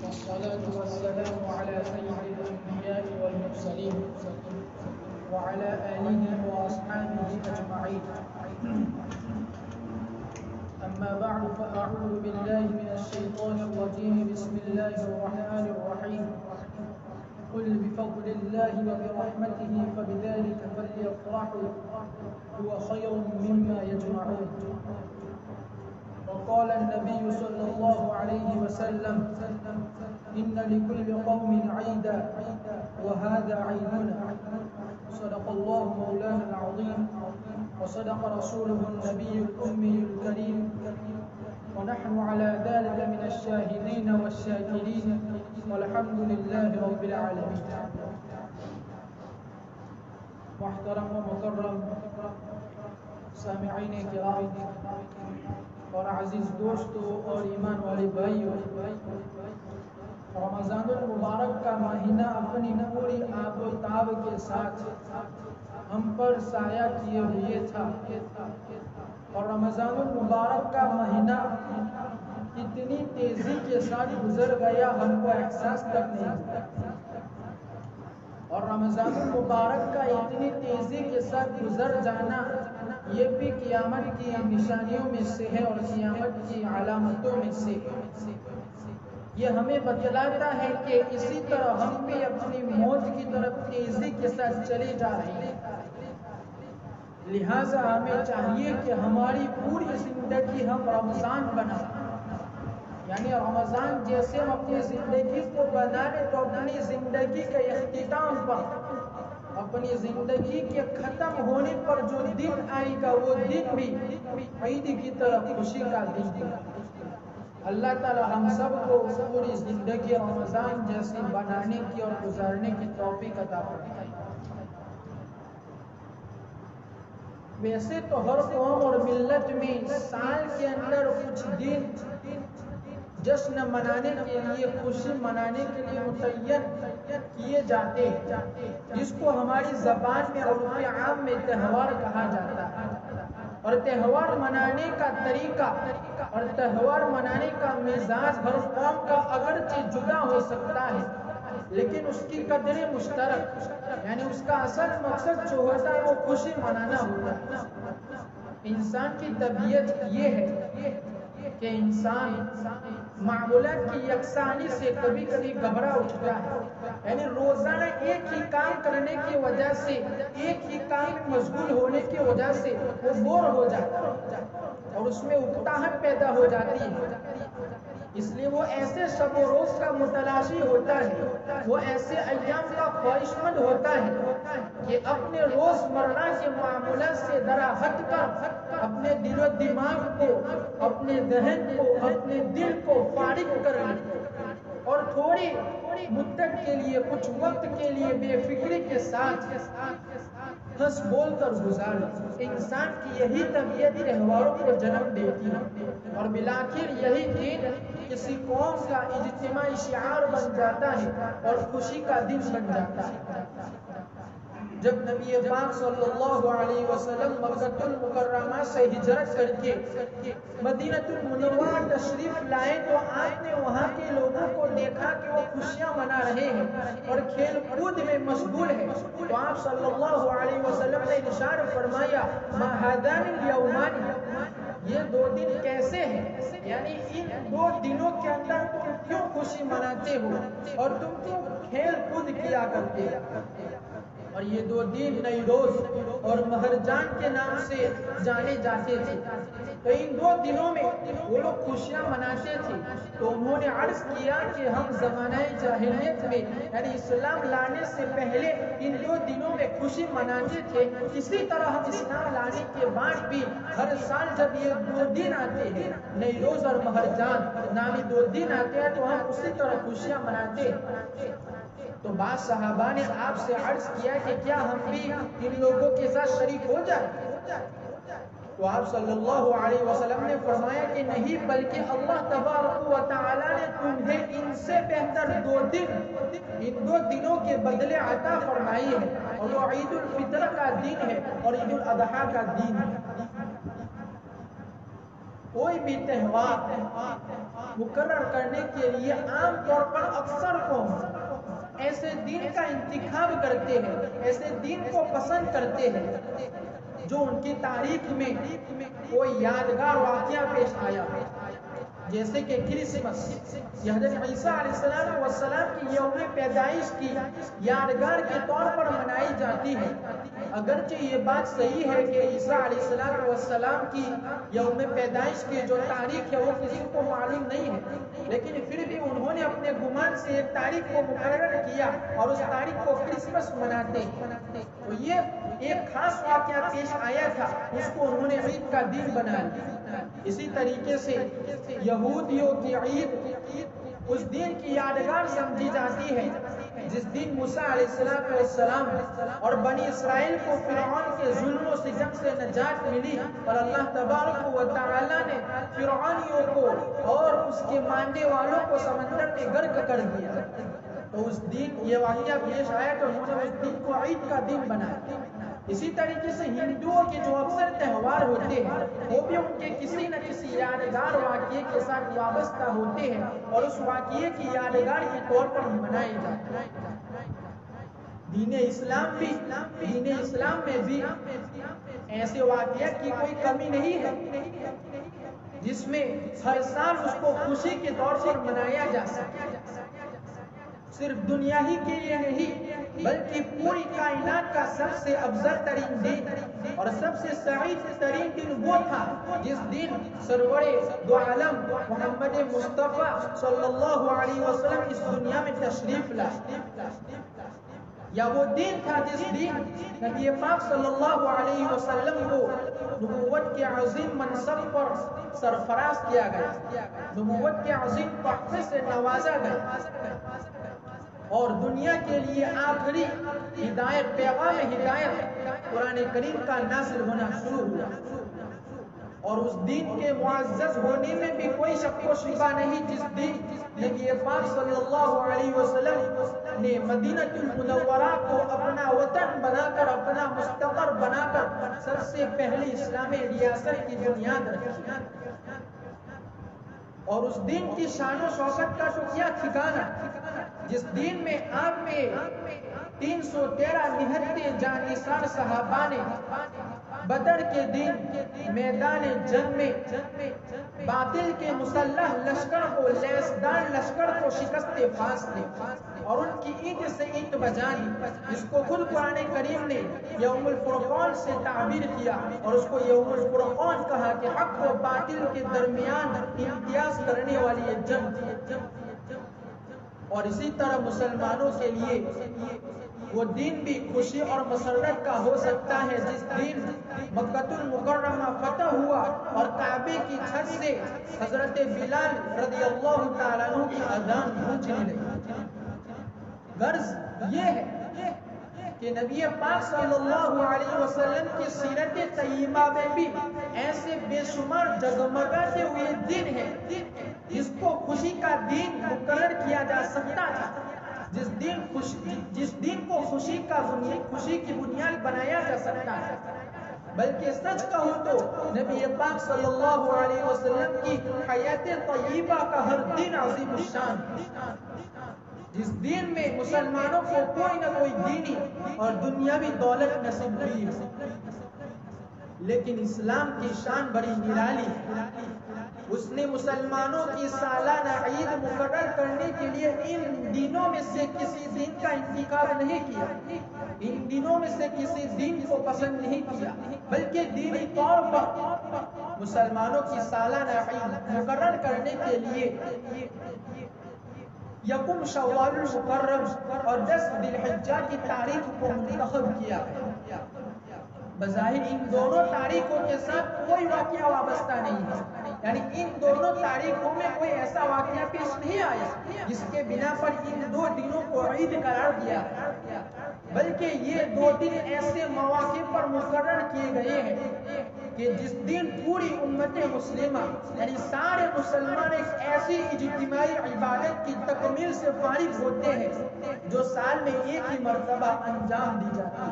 والصلاة والسلام على سيد الأنبياء والمرسلين وعلى آله وأصحابه أجمعين. أما بعد فأعوذ بالله من الشيطان الرجيم. بسم الله الرحمن الرحيم. قل بفضل الله وبرحمته فبذلك فليفرحوا هو خير مما يجمعون. وقال النبي صلى الله عليه وسلم إن لكل قوم عيدا وهذا عيدنا. صدق الله مولانا العظيم وصدق رسوله النبي الأمي الكريم ونحن على ذلك من الشاهدين والشاكرين والحمد لله رب العالمين. محترم و مکرم سامعین کرام اور عزیز دوستو اور ایمان والے بھائیو، رمضان المبارک کا مہینہ اپنی پوری آب و تاب کے ساتھ ہم پر سایہ کیے ہوئے تھا، اور رمضان المبارک کا مہینہ اتنی تیزی کے ساتھ گزر گیا ہم کو احساس تک نہیں ہوا، اور رمضان المبارک کا اتنی تیزی کے ساتھ گزر جانا یہ بھی قیامت کی نشانیوں میں سے ہے اور قیامت کی علامتوں میں سے ہے۔ یہ ہمیں بتلاتا ہے کہ اسی طرح ہم بھی اپنی موت کی طرف تیزی کے ساتھ چلے جا رہے ہیں، لہٰذا ہمیں چاہیے کہ ہماری پوری زندگی ہم رمضان بنائیں، یعنی رمضان جیسے ہم اپنی زندگی کو بنائیں تو اپنی زندگی کے اختتام پر، اپنی زندگی کے ختم ہونے پر جو دن آئے گا وہ دن بھی عید کی طرح خوشی کا دن ہے۔ اللہ تعالی ہم سب کو پوری زندگی رمضان جیسی بنانے کی اور گزارنے کی توفیق عطا فرمائے۔ ویسے تو ہر قوم اور ملت میں سال کے اندر کچھ دن جشن منانے کے لیے، خوشی منانے کے لیے متعین کیے جاتے ہیں، جس کو ہماری زبان میں عرف عام میں تہوار کہا جاتا ہے۔ اور تہوار منانے کا طریقہ اور تہوار منانے کا مزاج ہر قوم کا اگرچہ جدا ہو سکتا ہے، لیکن اس کی قدریں مشترک، یعنی اس کا اصل مقصد جو ہوتا ہے وہ خوشی منانا ہوتا ہے۔ انسان کی طبیعت یہ ہے کہ انسان معمولات کی یکسانی سے کبھی کبھی گھبرا اٹھتا ہے، یعنی روزانہ ایک ہی کام کرنے کی وجہ سے، ایک ہی کام میں مشغول ہونے کی وجہ سے وہ بور ہو جاتا ہے اور اس میں اکتاہٹ پیدا ہو جاتی ہے۔ اس لیے وہ ایسے شب و روز کا متلاشی ہوتا ہے، وہ ایسے ایام کا خواہش مند ہوتا ہے کہ اپنے روز مرہ کے معاملات سے ذرا ہٹ کر اپنے دل و دماغ کو، اپنے ذہن کو، اپنے دل کو فارغ کر لے اور تھوڑی مدت کے لیے، کچھ وقت کے لیے بے فکری کے ساتھ ہنس بول کر گزار۔ انسان کی یہی طبیعت تہواروں کو جنم دیتی ہے، اور بالآخر یہی دن کسی قوم کا اجتماعی شعار بن جاتا ہے اور خوشی کا دن بن جاتا ہے۔ جب نبی پاک صلی اللہ علیہ وسلم مکہ المکرمہ سے ہجرت کر کے مدینہ المنورہ تشریف لائے تو آپ نے وہاں کے لوگوں کو دیکھا کہ وہ خوشیاں منا رہے ہیں اور کھیل کود میں مشغول ہیں، تو آپ صلی اللہ علیہ وسلم نے ارشاد فرمایا ما هذان الیومان، یہ دو دن کیسے ہیں، یعنی ان دو دنوں کے اندر تم کیوں خوشی مناتے ہو اور تم کیوں کھیل کود کیا کرتے ہو؟ اور یہ دو دن نیروز اور مہرجان کے نام سے جانے جاتے تھے، تو ان دو دنوں میں وہ لوگ خوشیاں مناتے تھے۔ تو انہوں نے عرض کیا کہ ہم زمانہ جاہلیت میں، یعنی اسلام لانے سے پہلے ان دو دنوں میں خوشی مناتے تھے، اسی طرح ہم اسلام لانے کے بعد بھی ہر سال جب یہ دو دن آتے ہیں، نیروز اور مہرجان نامی دو دن آتے ہیں، تو ہم اسی طرح خوشیاں مناتے ہیں۔ تو بعض صحابہ نے آپ سے عرض کیا کہ کیا ہم بھی ان لوگوں کے ساتھ شریک ہو جائیں؟ تو آپ صلی اللہ علیہ وسلم نے فرمایا کہ نہیں، بلکہ اللہ تبارک و تعالی نے تمہیں ان سے بہتر دو دن، ان دو دنوں کے بدلے عطا فرمائی ہے، اور وہ عید الفطر کا دن ہے اور عید الاضحیٰ کا دن ہے۔ کوئی بھی تہوار مقرر کرنے کے لیے عام طور پر اکثر قوم ایسے دن کا انتخاب کرتے ہیں، ایسے دن کو پسند کرتے ہیں جو ان کی تاریخ میں کوئی یادگار واقعہ پیش آیا، جیسے کہ کرسمس، یہ حضرت عیسیٰ علیہ السلام کی یوم پیدائش کی یادگار کے طور پر منائی جاتی ہے۔ اگرچہ یہ بات صحیح ہے کہ عیسیٰ علیہ السلام کی یوم پیدائش کی جو تاریخ ہے وہ کسی کو معلوم نہیں ہے، لیکن پھر بھی انہوں نے اپنے گمان سے ایک تاریخ کو مقرر کیا اور اس تاریخ کو کرسمس مناتے ہیں۔ تو یہ ایک خاص واقعہ پیش آیا تھا، اس کو انہوں نے عید کا دن بنا لیا۔ اسی طریقے سے یہودیوں کی عید اس دن کی یادگار سمجھی جاتی ہے جس دن موسیٰ علیہ السلام اور بنی اسرائیل کو فرعون کے ظلم و ستم سے نجات ملی اور اللہ تبارک و تعالی نے فرعونیوں کو اور اس کے ماننے والوں کو سمندر میں غرق کر دیا۔ تو اس دن یہ واقعہ پیش آیا تو انہوں نے اس دن کو عید کا دن بنایا۔ اسی طریقے سے ہندوؤں کے جو اکثر تہوار ہوتے ہیں وہ بھی ان کے کسی نہ کسی یادگار واقعے کے ساتھ وابستہ ہوتے ہیں اور اس واقعے کی یادگار کے طور پر منائے جاتے ہیں۔ دین اسلام میں بھی ایسے واقعات کی کوئی کمی نہیں ہے جس میں ہر سال اس کو خوشی کے طور پر منایا جا سکے۔ صرف دنیا ہی کے لیے نہیں بلکہ پوری کائنات کا سب سے افضل ترین دن اور سب سے سعید ترین دن وہ تھا جس دن سرور دو عالم محمد مصطفیٰ صلی اللہ علیہ وسلم اس دنیا میں تشریف لائے، یا وہ دن تھا جس دن نبی پاک صلی اللہ علیہ وسلم کو نبوت کے عظیم منصب پر سرفراز کیا گیا، نبوت کے عظیم تحفے سے نوازا گیا اور دنیا کے لیے آخری ہدایت، پیغام ہدایت قرآن کریم کا نازل ہونا شروع ہوا۔ اور اس دن کے معزز ہونے میں بھی کوئی شک و شبہ نہیں جس دن نبی پاک صلی اللہ علیہ وسلم نے مدینہ المنورہ کو اپنا وطن بنا کر، اپنا مستقر بنا کر سب سے پہلی اسلامی ریاست کی بنیاد رکھی۔ اور اس دن کی شان و شوکت کا تو کیا ٹھکانا، جس دن میں آپ میں 313 نہتے جانثار صحابہ نے بدر کے دن میدان جنگ میں باطل کے مسلح لشکر کو، لیسدار لشکر کو شکست فاس دی اور ان کی اینٹ سے اینٹ بجانی، جس کو خود قرآن کریم نے یوم الفرقان سے تعبیر کیا اور اس کو یوم الفرقان کہا کہ حق و باطل کے درمیان امتیاز کرنے والی یہ جنگ تھی۔ اور اسی طرح مسلمانوں کے لیے وہ دن بھی خوشی اور مسرت کا ہو سکتا ہے جس دن مکہ المکرمہ فتح ہوا اور کعبے کی چھت سے حضرت بلال رضی اللہ تعالیٰ عنہ کی اذان گونجنے لگی۔ غرض یہ ہے کہ نبی پاک صلی اللہ علیہ وسلم کی سیرت طیبہ میں بھی ایسے بے شمار جگمگاتے ہوئے دن ہے جس کو خوشی کا دن مقرر کیا جا سکتا تھا، جس دن کو خوشی کی بنیاد بنایا جا سکتا ہے۔ بلکہ سچ کہوں تو نبی پاک صلی اللہ علیہ وسلم کی حیات طیبہ کا ہر دن عظیم الشان، جس دن میں مسلمانوں کو کوئی نہ کوئی دینی اور دنیاوی دولت نصیب ہوئی ہے، لیکن اسلام کی شان بڑی نرالی ہے۔ اس نے مسلمانوں کی سالانہ عید مقرر کرنے کے لیے ان دنوں میں سے کسی دن کا انتخاب نہیں کیا، ان دنوں میں سے کسی دن کو پسند نہیں کیا، بلکہ دینی طور پر مسلمانوں کی سالانہ عید مقرر کرنے کے لیے یکم شوال المکرم اور 10 ذی الحجہ کی تاریخ کو منتخب کیا ہے۔ بظاہر ان دونوں تاریخوں کے ساتھ کوئی واقعہ وابستہ نہیں ہے، یعنی ان دونوں تاریخوں میں کوئی ایسا واقعہ پیش نہیں آیا جس کے بنا پر ان دو دنوں کو عید قرار دیا ہے، بلکہ یہ دو دن ایسے مواقع پر مقرر کیے گئے ہیں کہ جس دن پوری امت مسلمہ یعنی سارے مسلمان ایک ایسی اجتماعی عبادت کی تکمیل سے فارغ ہوتے ہیں جو سال میں ایک ہی مرتبہ انجام دی جاتی ہے۔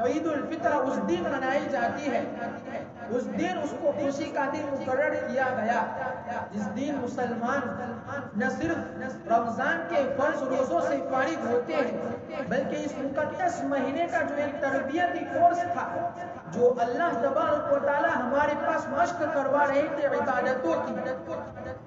عید الفطر اس دن منائی جاتی ہے اس دن اس کو خوشی کا دن مقرر کیا گیا، جس دن مسلمان نہ صرف رمضان کے فرض روزوں سے فارغ ہوتے ہیں بلکہ اس مقدس مہینے کا جو ایک تربیتی کورس تھا جو اللہ تبارک و تعالی ہمارے پاس مشق کروا رہے تھے عبادتوں کی،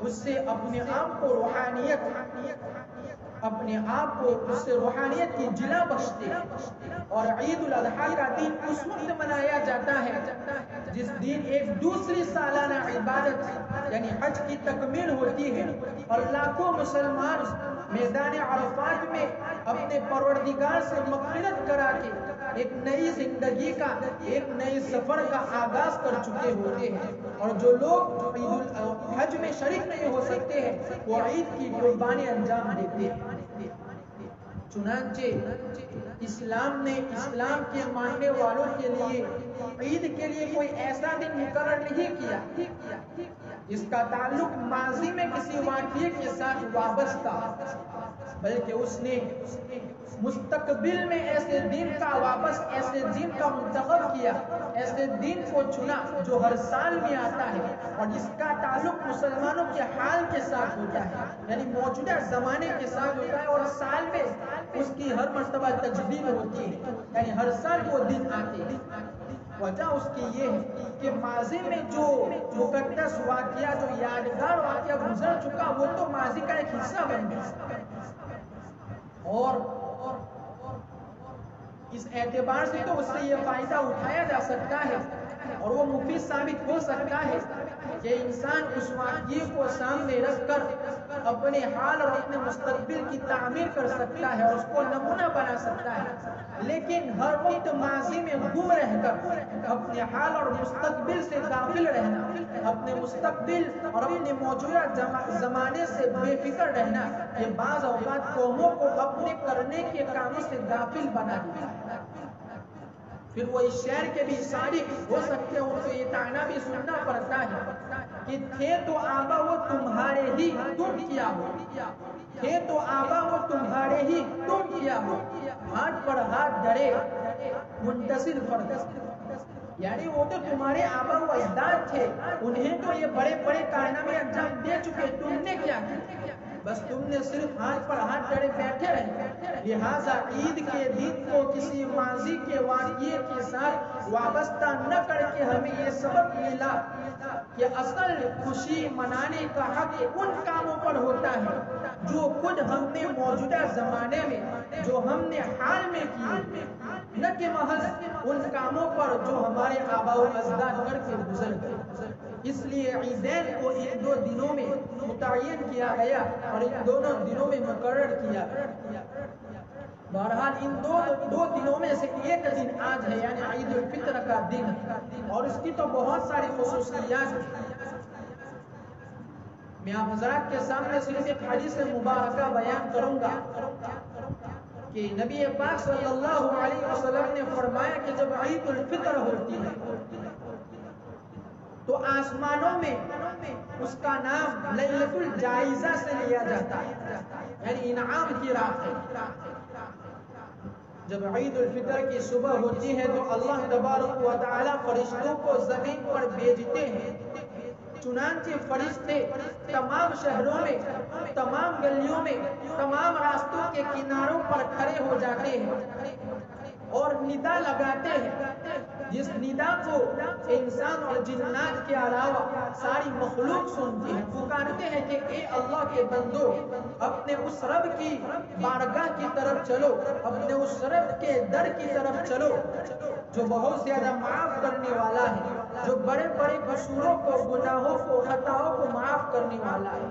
اس سے اپنے آپ کو روحانیت کی جلا بخشتے ہیں۔ اور عید الاضحیٰ کا دن اس وقت منایا جاتا ہے جس دن ایک دوسری سالانہ عبادت یعنی حج کی تکمیل ہوتی ہے اور لاکھوں مسلمان میدان عرفات میں اپنے پروردگار سے مغفرت کرا کے ایک نئی زندگی کا، ایک نئی سفر کا آغاز کر چکے ہوتے ہیں۔ اور جو لوگ عید الحج میں شریک نہیں ہو سکتے ہیں وہ عید کی قربانی انجام دیتے ہیں۔ چنانچہ اسلام نے اسلام کے ماننے والوں کے لیے عید کے لیے کوئی ایسا دن مقرر نہیں کیا جس کا تعلق ماضی میں کسی واقعے کے ساتھ وابستہ، بلکہ اس نے مستقبل میں ایسے دن کا منتخب کیا، ایسے دن کو چنا جو ہر سال میں آتا ہے اور جس کا تعلق مسلمانوں کے حال کے ساتھ ہوتا ہے، یعنی موجودہ زمانے کے ساتھ ہوتا ہے، اور سال میں اس کی ہر مرتبہ تجدید ہوتی ہے، یعنی ہر سال وہ دن آتے ہیں۔ وجہ اس کی یہ ہے کہ ماضی میں جو مقدس واقعہ، جو یادگار واقعہ گزر چکا وہ تو ماضی کا ایک حصہ بن گیا، اور اس اعتبار سے تو اس سے یہ فائدہ اٹھایا جا سکتا ہے اور وہ مفید ثابت ہو سکتا ہے کہ انسان اس واقعے کو سامنے رکھ کر اپنے حال اور اپنے مستقبل کی تعمیر کر سکتا ہے اور اس کو نمونہ بنا سکتا ہے، لیکن ہر وقت ماضی میں گم رہ کر اپنے حال اور مستقبل سے غافل رہنا، اپنے مستقبل اور اپنے موجودہ زمانے سے بے فکر رہنا، یہ بعض اوقات قوموں کو اپنے کرنے کے کاموں سے غافل بنا دیتا ہے۔ پھر وہ اس شعر کے بھی صادق ہو سکتے ہیں، ان کو یہ تانا بھی سننا پڑتا ہے کہ تھے تو آبا وہ تمہارے ہی تم کیا ہو، تھے تو آبا وہ تمہارے ہی تم کیا ہو، ہاتھ پر ہاتھ ڈرے منتصر فرد، یعنی وہ تو تمہارے آبا و اجداد تھے، انہیں تو یہ بڑے بڑے کارنامے انجام دے چکے، تم نے کیا کیا؟ بس تم نے صرف ہاتھ پر ہاتھ ڈرے بیٹھے رہے۔ لہٰذا عید کے دن کو کسی ماضی کے واقعے کے ساتھ وابستہ نہ کر کے ہمیں یہ سبق ملا کہ اصل خوشی منانے کا حق ان کاموں پر ہوتا ہے جو خود ہم نے موجودہ زمانے میں، جو ہم نے حال میں کیے، نہ کہ محض ان کاموں پر جو ہمارے آباء و اجداد کر کے گزر گئے۔ اس لیے عیدین کو ان دو دنوں میں متعین کیا گیا اور ان دونوں دنوں میں مقرر کیا گیا۔ بہرحال ان دو دنوں میں سے ایک دن آج ہے، یعنی عید الفطر کا دن، اور اس کی تو بہت ساری خصوصیات ہیں۔ میں آپ حضرات کے سامنے صرف ایک حدیث مبارکہ بیان کروں گا کہ نبی پاک صلی اللہ علیہ وسلم نے فرمایا کہ جب عید الفطر ہوتی ہے تو آسمانوں میں اس کا نام لیلۃ الجائزہ سے لیا جاتا ہے، یعنی انعام کی رات ہے۔ جب عید الفطر کی صبح ہوتی ہے تو اللہ تبارک و تعالی فرشتوں کو زمین پر بھیجتے ہیں، چنانچہ فرشتے تمام شہروں میں، تمام گلیوں میں، تمام راستوں کے کناروں پر کھڑے ہو جاتے ہیں اور ندا لگاتے ہیں، جس ندا کو انسان اور جنات کے علاوہ ساری مخلوق سنتی ہے۔ پکارتے ہیں کہ اے اللہ کے بندو، اپنے اس رب کی بارگاہ کی طرف چلو، اپنے اس رب کے در کی طرف چلو جو بہت زیادہ معاف کرنے والا ہے، جو بڑے بڑے قصوروں کو، گناہوں کو، خطاؤں کو معاف کرنے والا ہے۔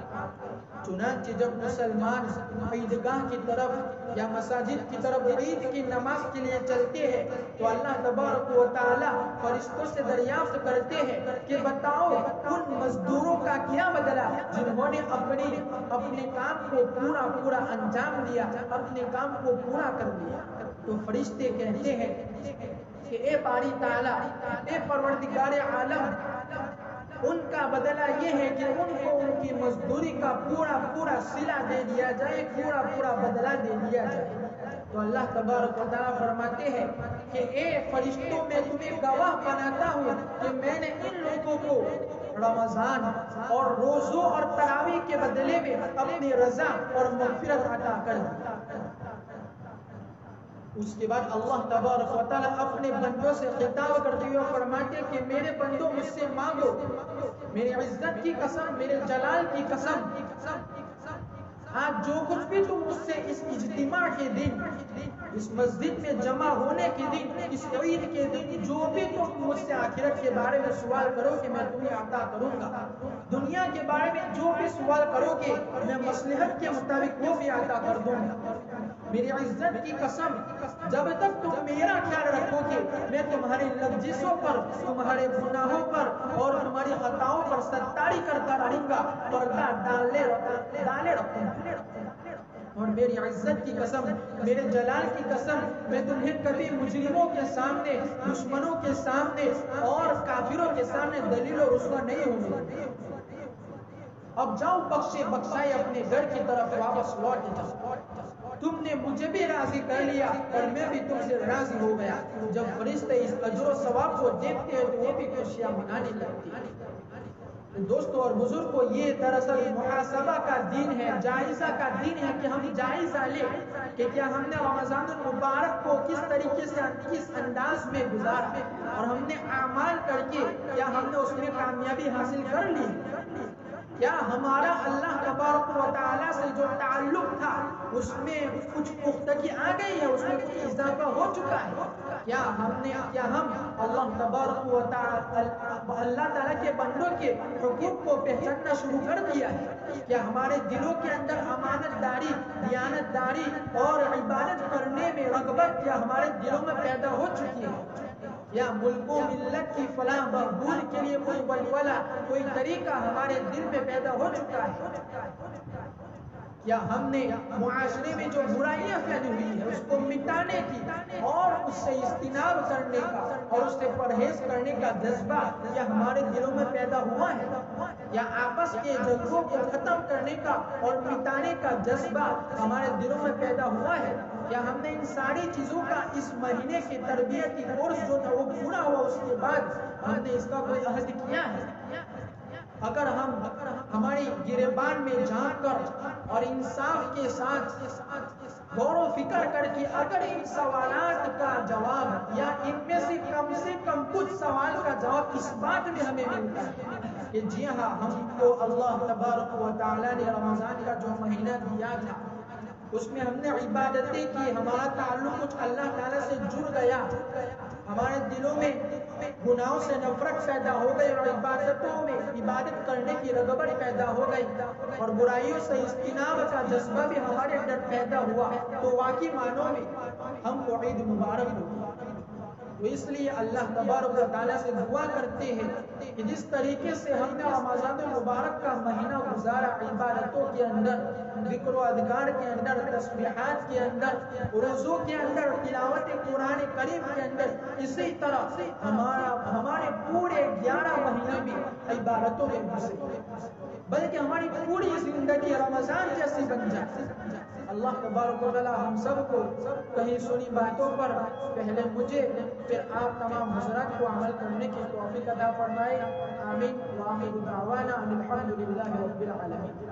چنانچہ جب مسلمان عیدگاہ کی طرف یا مساجد کی طرف عید کی نماز کے لیے چلتے ہیں تو اللہ تبارک و تعالی فرشتوں سے دریافت کرتے ہیں کہ بتاؤ ان مزدوروں کا کیا بدلہ جنہوں نے اپنے کام کو پورا انجام دیا، اپنے کام کو پورا کر دیا۔ تو فرشتے کہتے ہیں کہ اے باری تعالی، اے پروردگار عالم، ان کا بدلہ یہ ہے کہ ان کو ان کی مزدوری کا پورا صلہ دے دیا جائے، پورا بدلہ دے دیا جائے۔ تو اللہ تبارک و تعالیٰ فرماتے ہیں کہ اے فرشتوں میں تمہیں گواہ بناتا ہوں کہ میں نے ان لوگوں کو رمضان اور روزوں اور تراویح کے بدلے میں اپنی رضا اور مغفرت عطا کر دی۔ اس کے بعد اللہ تبارک و تعالیٰ اپنے بندوں سے خطاب کرتے ہوئے فرماتے کہ میرے بندوں مجھ سے مانگو، میرے عزت کی قسم، میرے جلال کی قسم، آج جو کچھ بھی تم مجھ سے اس اجتماع کے دن، اس مسجد میں جمع ہونے کے دن، اس عید کے دن جو بھی تم مجھ سے آخرت کے بارے میں سوال کرو کہ میں تمہیں عطا کروں گا، دنیا کے بارے میں جو بھی سوال کرو گے میں مصلحت کے مطابق وہ بھی عطا کر دوں گا۔ میری عزت کی قسم، جب تک تم میرا خیال رکھو گے میں تمہاری لفظوں پر، تمہارے گناہوں پر اور تمہاری خطاؤں پر ستاری کرتا رہوں گا، پردہ ڈالے رکھوں گا۔ اور میری عزت کی قسم، میرے جلال کی قسم، میں تمہیں کبھی مجرموں کے سامنے، دشمنوں کے سامنے اور کافروں کے سامنے ذلیل و رسوا نہیں ہونے۔ اب جاؤ بخشے بخشائے اپنے گھر کی طرف واپس لوٹ جاؤ، تم نے مجھے بھی راضی کر لیا اور میں بھی تم سے راضی ہو گیا۔ جب فرشتے اس اجر و ثواب کو دیکھتے ہیں تو وہ بھی خوشیاں منانے لگتی ہیں۔ دوستو اور بزرگوں، یہ دراصل محاسبہ کا دین ہے، جائزہ کا دین ہے کہ ہم جائزہ لیں کہ کیا ہم نے رمضان المبارک کو کس طریقے سے، کس انداز میں گزارا، اور ہم نے اعمال کر کے کیا ہم نے اس میں کامیابی حاصل کر لی، کیا ہمارا اللہ تبارک و تعالیٰ سے جو تعلق تھا اس میں کچھ پختگی آ گئی ہے، اس میں کچھ اضافہ ہو چکا ہے، کیا ہم اللہ تبارک و تعالیٰ، اللہ تعالیٰ کے بندوں کے حقوق کو پہچاننا شروع کر دیا ہے، کیا ہمارے دلوں کے اندر امانت داری، دیانت داری اور عبادت کرنے میں رغبت کیا ہمارے دلوں میں پیدا ہو چکی ہے، یا ملک و ملت کی فلاح بہبود کے لیے کوئی ولولہ، کوئی طریقہ ہمارے دل میں پیدا ہو چکا ہے، یا ہم نے معاشرے میں جو برائیاں پھیلی ہوئی ہیں اس کو مٹانے کی اور اس سے اجتناب کرنے کا اور اس سے پرہیز کرنے کا جذبہ یا ہمارے دلوں میں پیدا ہوا ہے، یا آپس کے جھگڑوں کو ختم کرنے کا اور مٹانے کا جذبہ ہمارے دلوں میں پیدا ہوا ہے، یا ہم نے ان ساری چیزوں کا اس مہینے کی تربیتی کورس جو تھا وہ پورا ہوا، اس کے بعد ہم نے اس کا کوئی عہد کیا ہے؟ اگر ہم ہماری گریبان میں جھانک کر اور انصاف کے ساتھ غور و فکر کر کے اگر ان سوالات کا جواب یا ان میں سے کم کچھ سوال کا جواب اس بات میں ہمیں ملتا ہے کہ جی ہاں، ہم کو اللہ تبارک و تعالیٰ نے رمضان کا جو مہینہ دیا تھا اس میں ہم نے عبادتیں کی، ہمارا تعلق کچھ اللہ تعالیٰ سے جڑ گیا، ہمارے دلوں میں گناہوں سے نفرت پیدا ہو گئی اور عبادتوں میں عبادت کرنے کی رغبت پیدا ہو گئی اور برائیوں سے اجتناب کا جذبہ بھی ہمارے اندر پیدا ہوا، تو واقعی معنوں میں ہم کو عید مبارک ہوگی۔ تو اس لیے اللہ تبارک و تعالیٰ سے دعا کرتے ہیں کہ جس طریقے سے ہم نے رمضان المبارک کا مہینہ گزارا، عبادتوں کے اندر، ذکر و اذکار کے اندر، تسبیحات کے اندر، روزوں کے اندر، تلاوت قرآن کریم کے اندر، اسی طرح ہمارے پورے 11 مہینے بھی عبادتوں میں گزرے، بلکہ ہماری پوری زندگی رمضان جیسی بن جائے۔ اللہ تبارک و تعالیٰ ہم سب کو کہیں سنی باتوں پر پہلے مجھے پھر آپ تمام حضرات کو عمل کرنے کی توفیق عطا فرمائے۔ آمین۔ وآخر دعوانا ان الحمد للہ رب العالمین۔